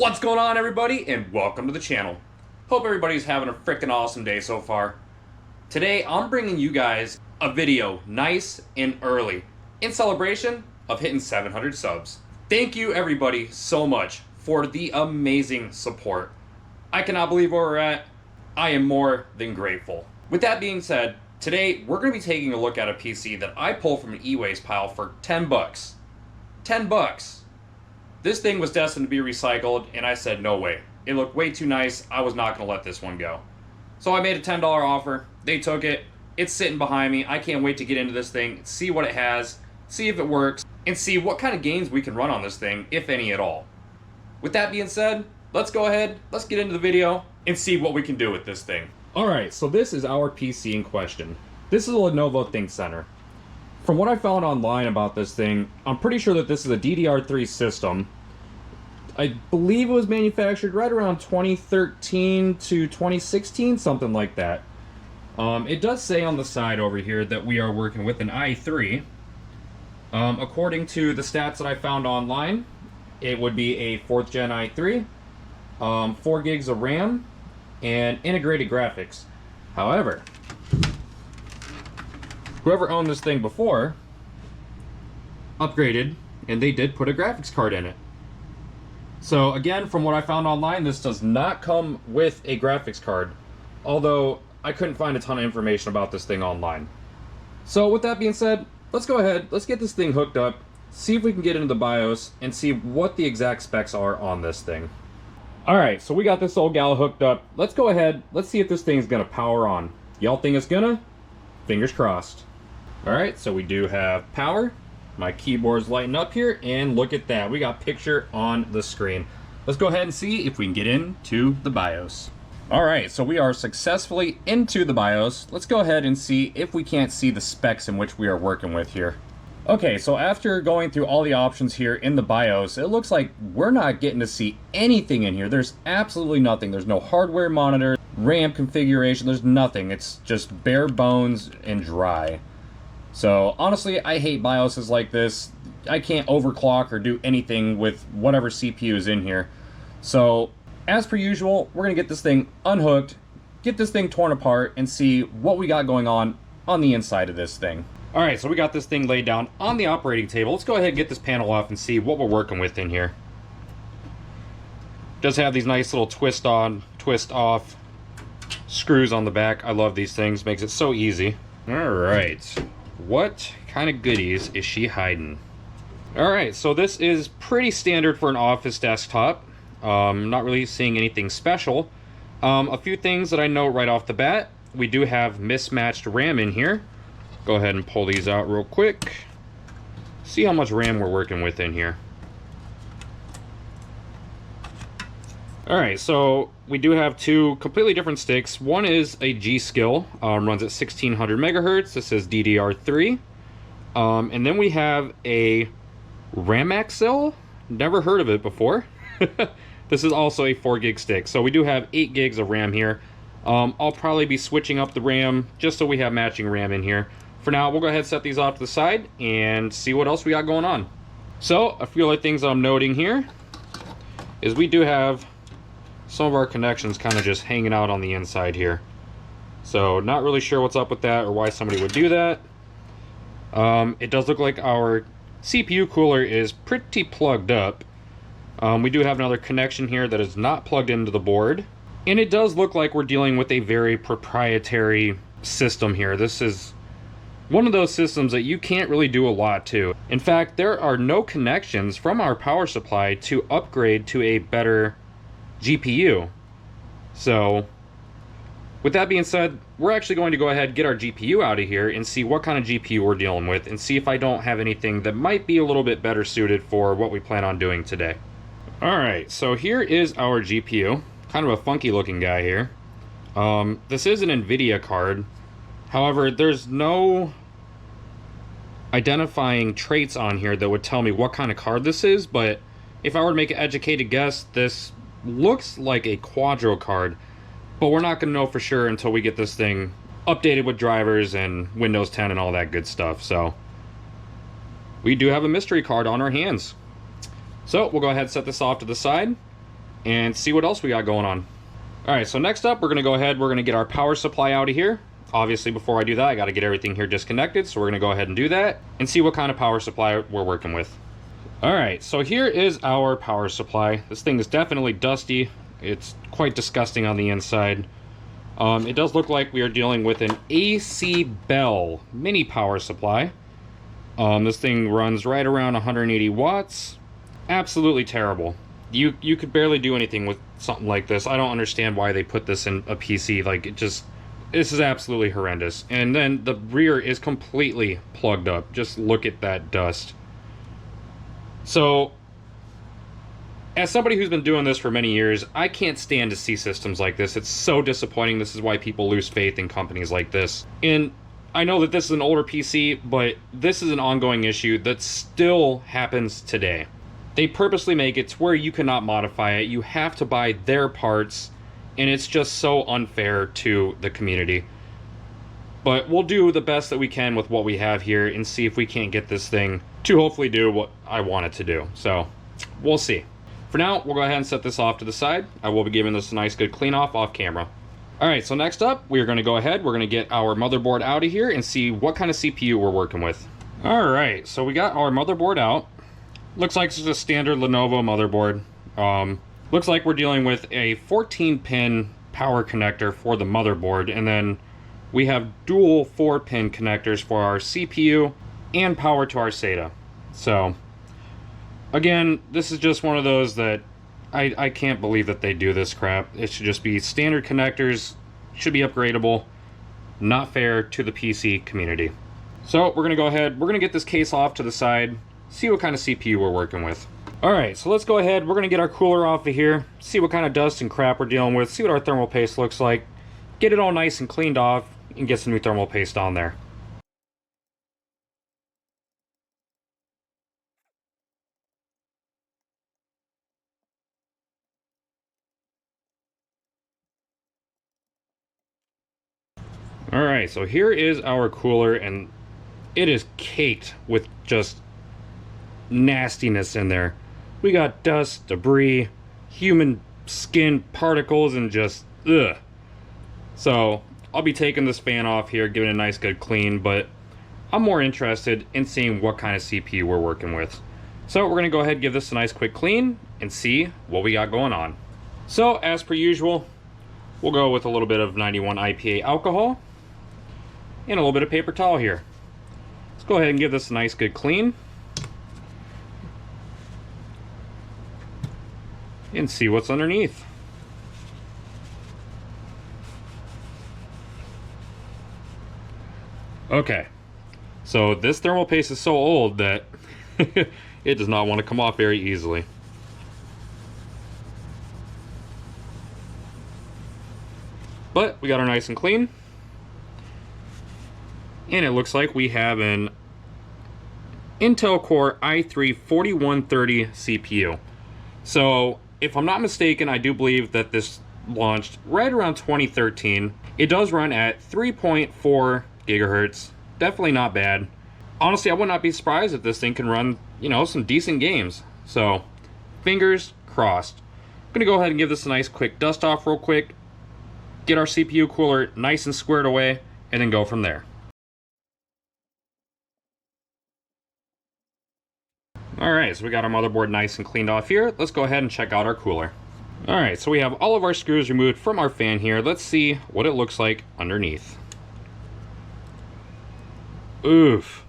What's going on, everybody, and welcome to the channel. Hope everybody's having a freaking awesome day so far. Today I'm bringing you guys a video nice and early in celebration of hitting 700 subs. Thank you everybody so much for the amazing support. I cannot believe where we're at. I am more than grateful. With that being said, today we're going to be taking a look at a PC that I pulled from an e-waste pile for 10 bucks. 10 bucks. This thing was destined to be recycled, and I said no way. It looked way too nice. I was not going to let this one go. So I made a $10 offer. They took it. It's sitting behind me. I can't wait to get into this thing, see what it has, see if it works, and see what kind of games we can run on this thing, if any at all. With that being said, let's go ahead, let's get into the video, and see what we can do with this thing. Alright, so this is our PC in question. This is a Lenovo ThinkCentre. From what I found online about this thing, I'm pretty sure that this is a DDR3 system. I believe it was manufactured right around 2013 to 2016, something like that. It does say on the side over here that we are working with an i3. According to the stats that I found online, it would be a 4th gen i3, 4 gigs of RAM, and integrated graphics. However, whoever owned this thing before upgraded, and they did put a graphics card in it. So again, from what I found online, this does not come with a graphics card, although I couldn't find a ton of information about this thing online. So with that being said, let's go ahead, let's get this thing hooked up, see if we can get into the BIOS, and see what the exact specs are on this thing. Alright, so we got this old gal hooked up. Let's go ahead, let's see if this thing's gonna power on. Y'all think it's gonna? Fingers crossed. Alright, so we do have power. My keyboard's lighting up here, and look at that. We got picture on the screen. Let's go ahead and see if we can get into the BIOS. Alright, so we are successfully into the BIOS. Let's go ahead and see if we can't see the specs in which we are working with here. Okay, so after going through all the options here in the BIOS, it looks like we're not getting to see anything in here. There's absolutely nothing. There's no hardware monitor, RAM configuration, there's nothing. It's just bare bones and dry. So honestly, I hate BIOSes like this. I can't overclock or do anything with whatever CPU is in here. So as per usual, we're gonna get this thing unhooked, get this thing torn apart, and see what we got going on the inside of this thing. Alright, so we got this thing laid down on the operating table. Let's go ahead and get this panel off and see what we're working with in here. Does have these nice little twist on, twist off screws on the back. I love these things, makes it so easy. Alright, what kind of goodies is she hiding? Alright, so this is pretty standard for an office desktop. Not really seeing anything special. A few things that I know right off the bat. We do have mismatched RAM in here. Go ahead and pull these out real quick. See how much RAM we're working with in here. Alright, so we do have two completely different sticks. One is a G-Skill, runs at 1600 megahertz. This is DDR3. And then we have a Ramaxil. Never heard of it before. This is also a 4 gig stick. So we do have 8 gigs of RAM here. I'll probably be switching up the RAM just so we have matching RAM in here. For now, we'll go ahead and set these off to the side and see what else we got going on. So a few other things I'm noting here is we do have some of our connections kind of just hanging out on the inside here. So not really sure what's up with that or why somebody would do that. It does look like our CPU cooler is pretty plugged up. We do have another connection here that is not plugged into the board. And it does look like we're dealing with a very proprietary system here. This is one of those systems that you can't really do a lot to. In fact, there are no connections from our power supply to upgrade to a better GPU. So with that being said, we're actually going to go ahead and get our GPU out of here and see what kind of GPU we're dealing with and see if I don't have anything that might be a little bit better suited for what we plan on doing today. Alright, so here is our GPU. Kind of a funky looking guy here. This is an NVIDIA card. However, there's no identifying traits on here that would tell me what kind of card this is, but if I were to make an educated guess, this looks like a Quadro card, but we're not going to know for sure until we get this thing updated with drivers and Windows 10 and all that good stuff. So we do have a mystery card on our hands. So we'll go ahead and set this off to the side. and see what else we got going on. Alright, so next up, we're going to go ahead, we're going to get our power supply out of here. Obviously, before I do that, I got to get everything here disconnected, so we're going to go ahead and do that, and see what kind of power supply we're working with. Alright, so here is our power supply. This thing is definitely dusty. It's quite disgusting on the inside. It does look like we are dealing with an AC Bell mini power supply. This thing runs right around 180 watts. Absolutely terrible. You could barely do anything with something like this. I don't understand why they put this in a PC. Like, this is absolutely horrendous. And then the rear is completely plugged up. Just look at that dust. So, as somebody who's been doing this for many years, I can't stand to see systems like this. It's so disappointing. This is why people lose faith in companies like this. And I know that this is an older PC, but this is an ongoing issue that still happens today. They purposely make it to where you cannot modify it. You have to buy their parts, and it's just so unfair to the community. But we'll do the best that we can with what we have here and see if we can't get this thing to hopefully do what I want it to do. So, we'll see. For now, we'll go ahead and set this off to the side. I will be giving this a nice good clean off camera. Alright, so next up, we're going to go ahead, we're going to get our motherboard out of here and see what kind of CPU we're working with. Alright, so we got our motherboard out. Looks like it's just a standard Lenovo motherboard. Looks like we're dealing with a 14-pin power connector for the motherboard, and then we have dual 4-pin connectors for our CPU and power to our SATA. So, again, this is just one of those that I can't believe that they do this crap. It should just be standard connectors, should be upgradable, not fair to the PC community. So we're going to go ahead, we're going to get this case off to the side, see what kind of CPU we're working with. Alright, so let's go ahead, we're going to get our cooler off of here, see what kind of dust and crap we're dealing with, see what our thermal paste looks like, get it all nice and cleaned off, and get some new thermal paste on there. Alright, so here is our cooler, and it is caked with just nastiness in there. We got dust, debris, human skin particles, and just ugh. So I'll be taking this fan off here, giving it a nice good clean, but I'm more interested in seeing what kind of CPU we're working with. So we're going to go ahead and give this a nice quick clean and see what we got going on. So as per usual, we'll go with a little bit of 91 IPA alcohol and a little bit of paper towel here. Let's go ahead and give this a nice good clean and see what's underneath. Okay, so this thermal paste is so old that it does not want to come off very easily. But we got her nice and clean. And it looks like we have an Intel Core i3-4130 CPU. So, if I'm not mistaken, I do believe that this launched right around 2013. It does run at 3.4 gigahertz. Definitely not bad. Honestly, I would not be surprised if this thing can run, you know, some decent games. So, fingers crossed. I'm going to go ahead and give this a nice quick dust off real quick. Get our CPU cooler nice and squared away, and then go from there. Alright, so we got our motherboard nice and cleaned off here. Let's go ahead and check out our cooler. Alright, so we have all of our screws removed from our fan here. Let's see what it looks like underneath. Oof.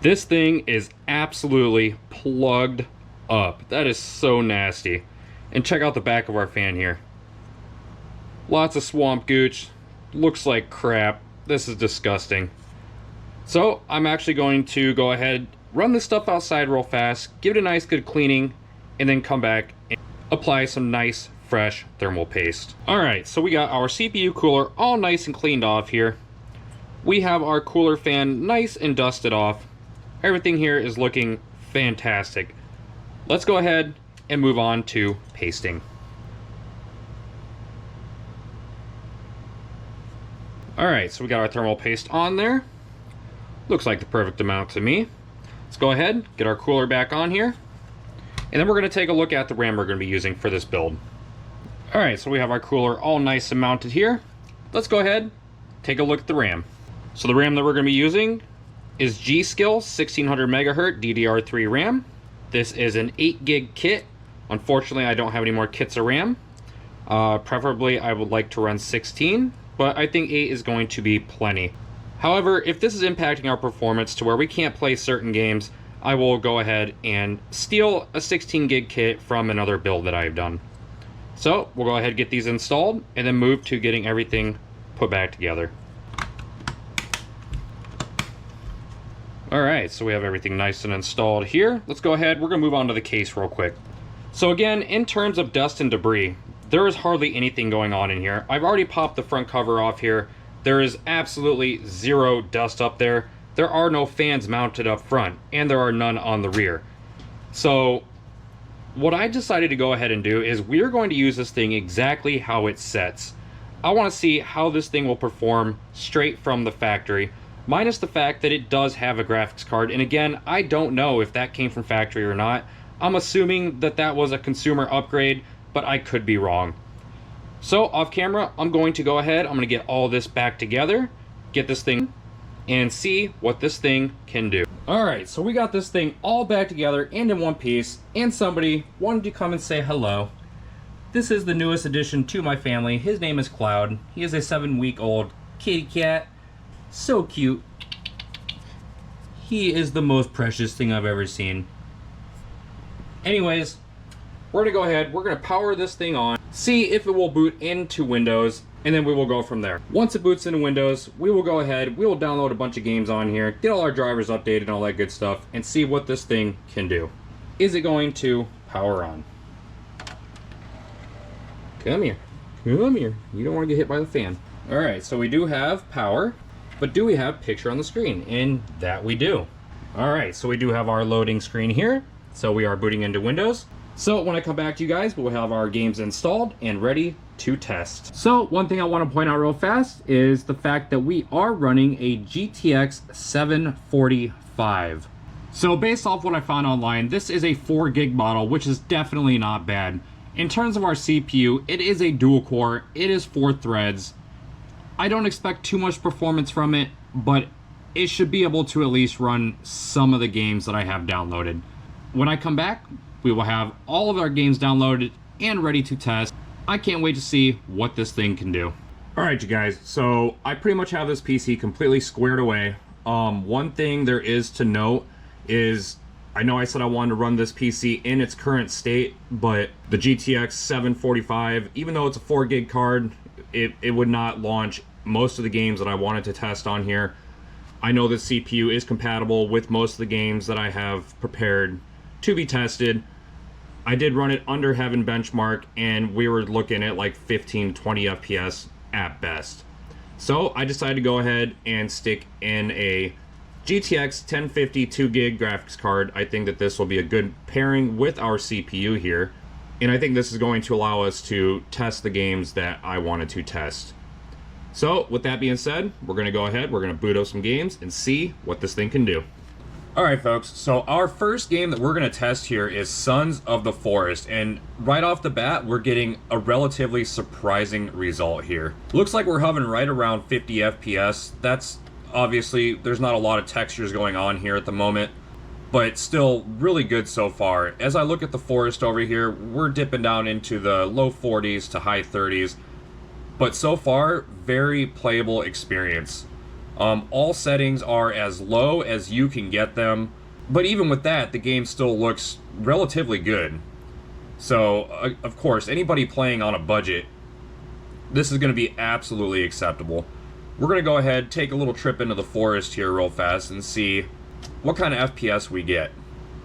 This thing is absolutely plugged up. That is so nasty. And check out the back of our fan here. Lots of swamp gooch. Looks like crap. This is disgusting. So, I'm actually going to go ahead, run this stuff outside real fast, give it a nice good cleaning, and then come back and apply some nice fresh thermal paste. Alright, so we got our CPU cooler all nice and cleaned off here. We have our cooler fan nice and dusted off. Everything here is looking fantastic. Let's go ahead and move on to pasting. Alright, so we got our thermal paste on there. Looks like the perfect amount to me. Let's go ahead, get our cooler back on here, and then we're going to take a look at the RAM we're going to be using for this build. All right, so we have our cooler all nice and mounted here. Let's go ahead, take a look at the RAM. So the RAM that we're gonna be using is G.Skill 1600 megahertz DDR3 RAM. This is an 8 gig kit. Unfortunately, I don't have any more kits of RAM. Preferably, I would like to run 16, but I think 8 is going to be plenty. However, if this is impacting our performance to where we can't play certain games, I will go ahead and steal a 16 gig kit from another build that I've done. So we'll go ahead and get these installed and then move to getting everything put back together. All right, so we have everything nice and installed here. Let's go ahead, we're gonna move on to the case real quick. So again, in terms of dust and debris, there is hardly anything going on in here. I've already popped the front cover off here. There is absolutely zero dust up there. There are no fans mounted up front, and there are none on the rear. So what I decided to go ahead and do is we're going to use this thing exactly how it sets. I want to see how this thing will perform straight from the factory, minus the fact that it does have a graphics card. And again, I don't know if that came from factory or not. I'm assuming that that was a consumer upgrade, but I could be wrong. So off camera, I'm going to go ahead, I'm going to get all this back together, get this thing, and see what this thing can do. All right, so we got this thing all back together and in one piece, and somebody wanted to come and say hello. This is the newest addition to my family. His name is Cloud. He is a 7-week-old kitty cat. So cute. He is the most precious thing I've ever seen. Anyways, we're gonna go ahead, we're gonna power this thing on, see if it will boot into Windows, and then we will go from there. Once it boots into Windows, we will go ahead, we will download a bunch of games on here, get all our drivers updated and all that good stuff, and see what this thing can do. Is it going to power on? Come here. Come here. You don't want to get hit by the fan. All right, so we do have power, but do we have picture on the screen? And that we do. All right, so we do have our loading screen here. So we are booting into Windows. So when I come back to you guys, we'll have our games installed and ready to test. So one thing I want to point out real fast is the fact that we are running a GTX 745. So based off what I found online, this is a 4 gig model, which is definitely not bad. In terms of our CPU, it is a dual core, it is 4 threads. I don't expect too much performance from it, but it should be able to at least run some of the games that I have downloaded. When I come back, we will have all of our games downloaded and ready to test. I can't wait to see what this thing can do. All right, you guys, so I pretty much have this PC completely squared away. One thing there is to note is, I know I said I wanted to run this PC in its current state, but the GTX 745, even though it's a 4 gig card, it would not launch most of the games that I wanted to test on here. I know the CPU is compatible with most of the games that I have prepared to be tested. I did run it under Heaven benchmark, and we were looking at like 15-20 FPS at best. So I decided to go ahead and stick in a GTX 1050 2 gig graphics card. I think that this will be a good pairing with our CPU here, and I think this is going to allow us to test the games that I wanted to test. So with that being said, we're going to go ahead, we're going to boot up some games and see what this thing can do. Alright folks, so our first game that we're going to test here is Sons of the Forest, and right off the bat we're getting a relatively surprising result here. Looks like we're hovering right around 50 FPS. That's obviously, there's not a lot of textures going on here at the moment, but still really good so far. As I look at the forest over here, we're dipping down into the low 40s to high 30s, but so far, very playable experience. All settings are as low as you can get them, but even with that, the game still looks relatively good. So, of course, anybody playing on a budget, this is going to be absolutely acceptable. We're going to go ahead, take a little trip into the forest here real fast and see what kind of FPS we get.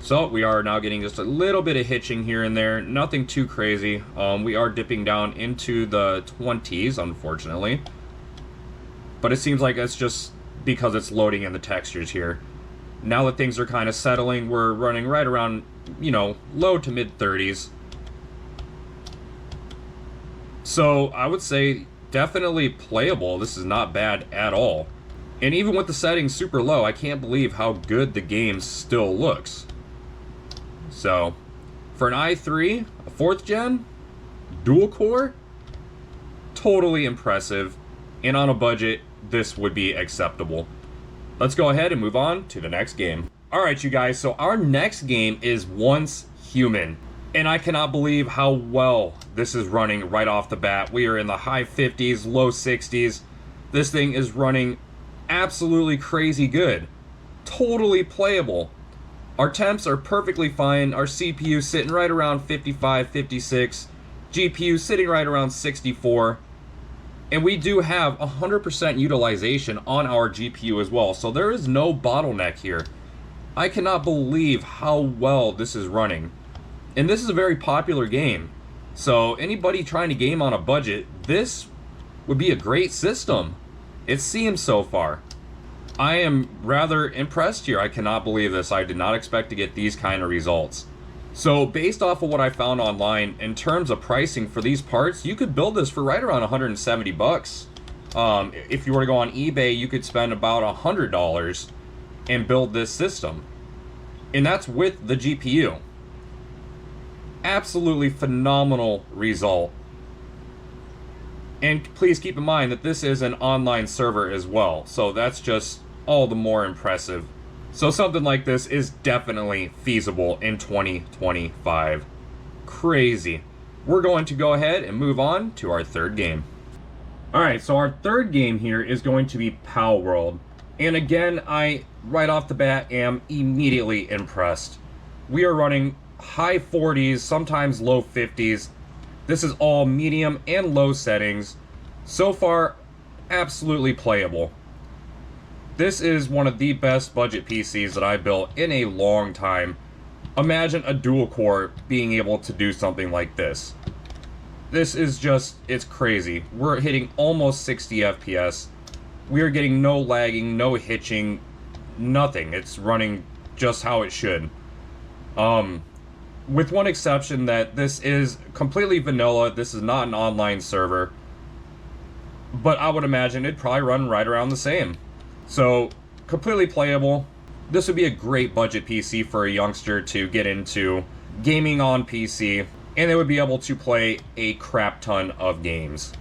So, we are now getting just a little bit of hitching here and there, nothing too crazy. We are dipping down into the 20s, unfortunately. But it seems like it's just because it's loading in the textures here. Now that things are kind of settling, we're running right around, you know, low to mid 30s. So I would say definitely playable. This is not bad at all. And even with the settings super low, I can't believe how good the game still looks. So for an i3, a 4th gen, Dual core, totally impressive. And on a budget, this would be acceptable. Let's go ahead and move on to the next game. Alright, you guys, so our next game is Once Human. And I cannot believe how well this is running right off the bat. We are in the high 50s, low 60s. This thing is running absolutely crazy good. Totally playable. Our temps are perfectly fine. Our CPU sitting right around 55, 56. GPU sitting right around 64. And we do have 100% utilization on our GPU as well. So there is no bottleneck here. I cannot believe how well this is running. And this is a very popular game. So anybody trying to game on a budget, this would be a great system. It seems so far. I am rather impressed here. I cannot believe this. I did not expect to get these kind of results. So based off of what I found online, in terms of pricing for these parts, you could build this for right around 170 bucks. If you were to go on eBay, you could spend about $100 and build this system. And that's with the GPU. Absolutely phenomenal result. And please keep in mind that this is an online server as well, so that's just all the more impressive. So something like this is definitely feasible in 2025. Crazy. We're going to go ahead and move on to our third game. Alright, so our third game here is going to be Palworld. And again, I, right off the bat, am immediately impressed. We are running high 40s, sometimes low 50s. This is all medium and low settings. So far, absolutely playable. This is one of the best budget PCs that I built in a long time. Imagine a dual core being able to do something like this. This is just, it's crazy. We're hitting almost 60 FPS. We are getting no lagging, no hitching, nothing. It's running just how it should. With one exception, that this is completely vanilla. This is not an online server. But I would imagine it'd probably run right around the same. So, completely playable. This would be a great budget PC for a youngster to get into gaming on PC. And they would be able to play a crap ton of games.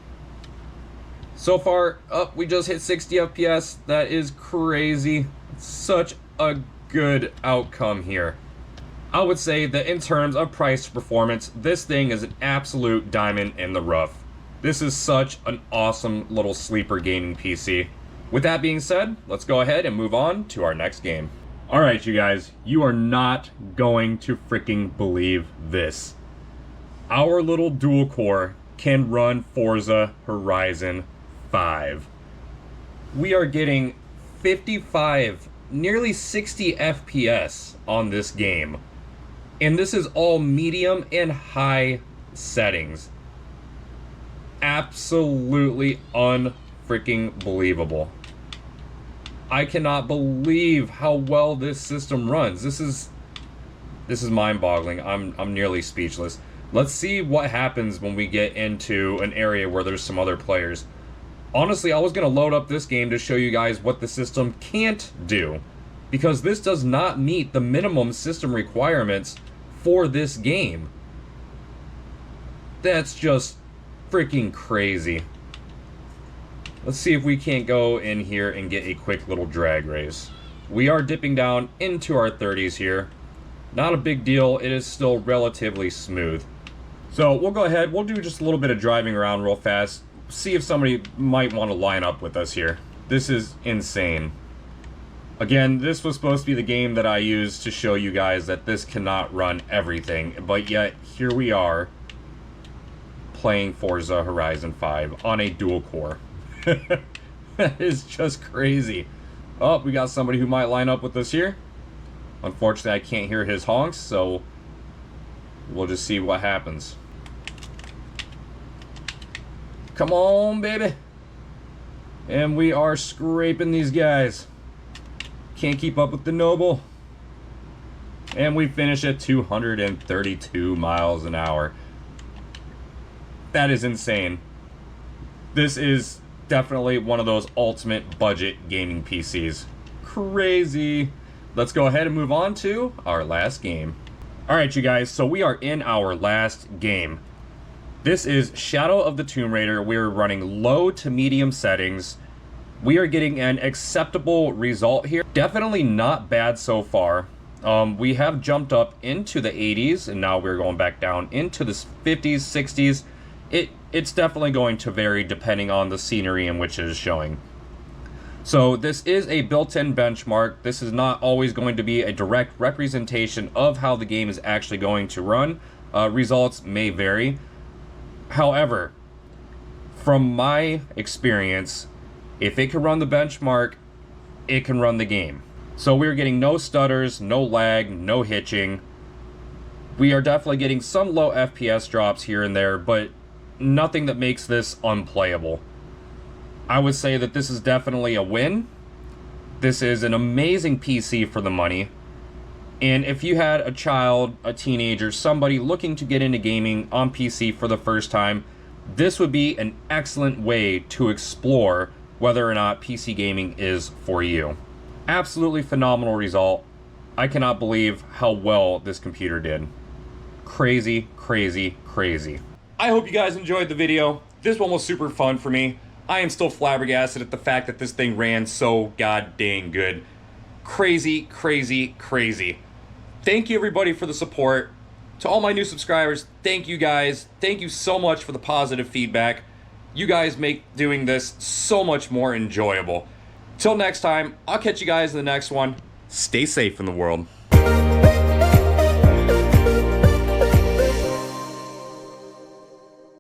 So far, we just hit 60 FPS. That is crazy. Such a good outcome here. I would say that in terms of price to performance, this thing is an absolute diamond in the rough. This is such an awesome little sleeper gaming PC. With that being said, let's go ahead and move on to our next game. Alright, you guys, you are not going to freaking believe this. Our little dual core can run Forza Horizon 5. We are getting 55, nearly 60 FPS on this game. And this is all medium and high settings. Absolutely unfreaking believable. I cannot believe how well this system runs. This is mind-boggling. I'm nearly speechless. Let's see what happens when we get into an area where there's some other players. Honestly, I was going to load up this game to show you guys what the system can't do, because this does not meet the minimum system requirements for this game. That's just freaking crazy. Let's see if we can't go in here and get a quick little drag race. We are dipping down into our 30s here. Not a big deal. It is still relatively smooth. So we'll go ahead. We'll do just a little bit of driving around real fast. See if somebody might want to line up with us here. This is insane. Again, this was supposed to be the game that I used to show you guys that this cannot run everything. But yet, here we are playing Forza Horizon 5 on a dual core. That is just crazy. Oh, we got somebody who might line up with us here. Unfortunately, I can't hear his honks, so we'll just see what happens. Come on, baby. And we are scraping these guys. Can't keep up with the Noble. And we finish at 232 miles an hour. That is insane. This is definitely one of those ultimate budget gaming PCs. Crazy. Let's go ahead and move on to our last game. Alright, you guys, so we are in our last game. This is Shadow of the Tomb Raider. We're running low to medium settings. We are getting an acceptable result here. Definitely not bad so far. We have jumped up into the 80s, and now we're going back down into the 50s, 60s. It's definitely going to vary depending on the scenery in which it is showing. So this is a built-in benchmark. This is not always going to be a direct representation of how the game is actually going to run. Results may vary. However, from my experience, if it can run the benchmark, it can run the game. So we're getting no stutters, no lag, no hitching. We are definitely getting some low FPS drops here and there, but nothing that makes this unplayable. I would say that this is definitely a win. This is an amazing PC for the money. And if you had a child, a teenager, somebody looking to get into gaming on PC for the first time, this would be an excellent way to explore whether or not PC gaming is for you. Absolutely phenomenal result. I cannot believe how well this computer did. Crazy, crazy, crazy. I hope you guys enjoyed the video. This one was super fun for me. I am still flabbergasted at the fact that this thing ran so god dang good. Crazy, crazy, crazy. Thank you everybody for the support. To all my new subscribers, thank you guys. Thank you so much for the positive feedback. You guys make doing this so much more enjoyable. Till next time, I'll catch you guys in the next one. Stay safe in the world.